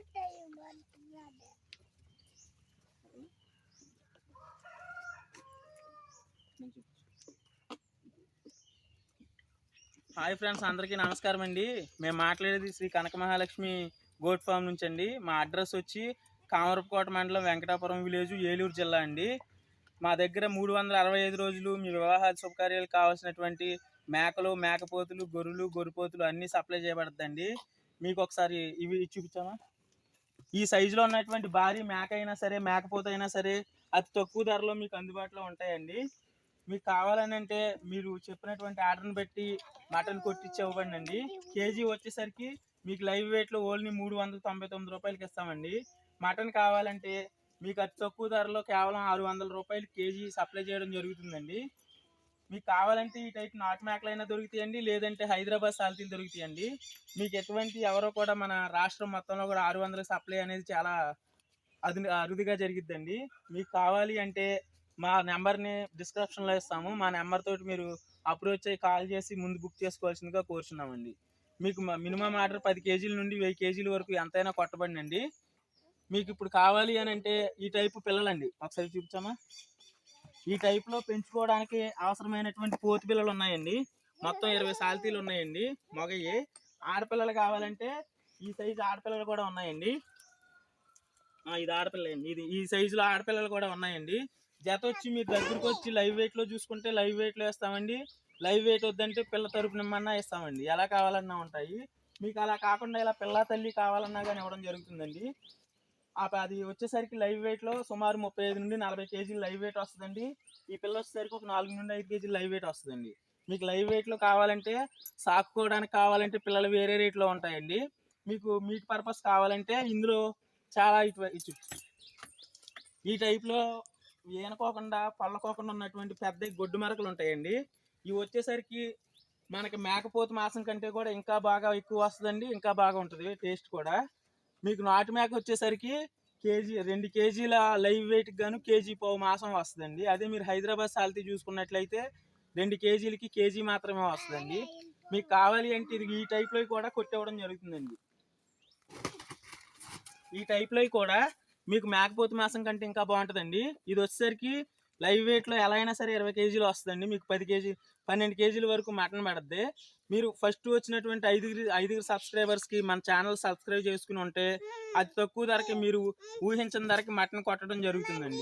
Hi friends, అందరికీ నమస్కారం అండి. మేము మాట్లాడేది శ్రీ కనక మహాలక్ష్మి గోట్ ఫామ్ నుంచి అండి. మా అడ్రస్ వచ్చి కామరపుకోట మండలం, వెంకటాపురం విలేజ్, ఏలూరు జిల్లా అండి. మా దగ్గర 365 రోజులు మీ వివాహాల శుభకార్యాలు కావాల్సినటువంటి మేకలు, మేకపోతులు, గొర్రెలు, గొర్రెపోతులు అన్నీ సప్లై చేయబడుతుందండి. మీకు ఒకసారి ఇవి చూపించామా? ఈ సైజులో ఉన్నటువంటి భారీ మేక అయినా సరే, మేకపోతు అయినా సరే అతి తక్కువ ధరలో మీకు అందుబాటులో ఉంటాయండి. మీకు కావాలని అంటే మీరు చెప్పినటువంటి ఆర్డర్ని బట్టి మటన్ కొట్టించి ఇవ్వండి. కేజీ వచ్చేసరికి మీకు లైవ్ వెయిట్లో ఓన్లీ 399 రూపాయలకి ఇస్తామండి. మటన్ కావాలంటే మీకు అతి తక్కువ ధరలో కేవలం 600 రూపాయలు కేజీ సప్లై చేయడం జరుగుతుందండి. మీకు కావాలంటే ఈ టైప్ నాటు మేకలైనా దొరుకుతాయండి, లేదంటే హైదరాబాద్ సాల్తీలు దొరుకుతాయండి. మీకు ఎటువంటి ఎవరో కూడా మన రాష్ట్రం మొత్తంలో కూడా 600 సప్లై అనేది చాలా అరుదుగా జరిగిద్దండి. మీకు కావాలి అంటే మా నెంబర్ని డిస్క్రిప్షన్లో ఇస్తాము. మా నెంబర్ తోటి మీరు అప్రోచ్ అయ్యి కాల్ చేసి ముందు బుక్ చేసుకోవాల్సిందిగా కోరుచున్నామండి. మీకు మినిమం ఆర్డర్ 10 కేజీల నుండి 1000 కేజీల వరకు ఎంతైనా కొట్టబడినండి. మీకు ఇప్పుడు కావాలి అని అంటే ఈ టైపు పిల్లలండి, ఒకసారి చూపించామా? ఈ టైప్లో పెంచుకోవడానికి అవసరమైనటువంటి పోతు పిల్లలు ఉన్నాయండి. మొత్తం 20 సాల్తీలు ఉన్నాయండి మగయ్యి. ఆడపిల్లలు కావాలంటే ఈ సైజు ఆడపిల్లలు కూడా ఉన్నాయండి. ఇది ఆడపిల్ల అండి. ఇది ఈ సైజులో ఆడపిల్లలు కూడా ఉన్నాయండి. జత వచ్చి మీరు దగ్గరకు వచ్చి లైవ్ వెయిట్లో చూసుకుంటే లైవ్ వెయిట్లో వేస్తామండి. లైవ్ వెయిట్ వద్దంటే పిల్ల తరపునమన్నా ఇస్తామండి. ఎలా కావాలన్నా ఉంటాయి. మీకు అలా కాకుండా ఇలా పిల్ల తల్లి కావాలన్నా కానీ ఇవ్వడం జరుగుతుందండి. అది వచ్చేసరికి లైవ్ వెయిట్లో సుమారు 35 నుండి 40 కేజీలు లైవ్ వెయిట్ వస్తుందండి. ఈ పిల్ల వచ్చేసరికి ఒక 4 నుండి 5 కేజీలు లైవ్ వెయిట్ వస్తుందండి. మీకు లైవ్ వెయిట్లో కావాలంటే, సాకుకోవడానికి కావాలంటే పిల్లలు వేరే రేట్లో ఉంటాయండి. మీకు మీట్ పర్పస్ కావాలంటే ఇందులో చాలా ఈ టైప్లో ఏనుకోకుండా పళ్ళకోకుండా ఉన్నటువంటి పెద్ద గొడ్డు మరకలు ఉంటాయండి. ఇవి వచ్చేసరికి మనకి మేకపోతు మాంసం కంటే కూడా ఇంకా బాగా ఎక్కువ వస్తుందండి, ఇంకా బాగా ఉంటుంది టేస్ట్ కూడా. మీకు నాటు మేక వచ్చేసరికి 2 కేజీల లైవ్ వెయిట్కి గాను కేజీ పావు మాంసం వస్తుందండి. అదే మీరు హైదరాబాద్ సాల్తీ చూసుకున్నట్లయితే 2 కేజీలకి కేజీ మాత్రమే వస్తుందండి. మీకు కావాలి అంటే ఇది ఈ టైప్లో కూడా కొట్టివ్వడం జరుగుతుందండి. ఈ టైప్లో కూడా మీకు మేకపోతు మాంసం కంటే ఇంకా బాగుంటుందండి. ఇది వచ్చేసరికి లైవ్ వెయిట్లో ఎలా అయినా సరే 20 కేజీలు వస్తుందండి. మీకు 12 కేజీల వరకు మటన్ పడుద్ది. మీరు ఫస్ట్ వచ్చినటువంటి 5 సబ్స్క్రైబర్స్కి మన ఛానల్ సబ్స్క్రైబ్ చేసుకుని ఉంటే అతి తక్కువ ధరకి మీరు ఊహించిన ధరకి మటన్ కొట్టడం జరుగుతుందండి.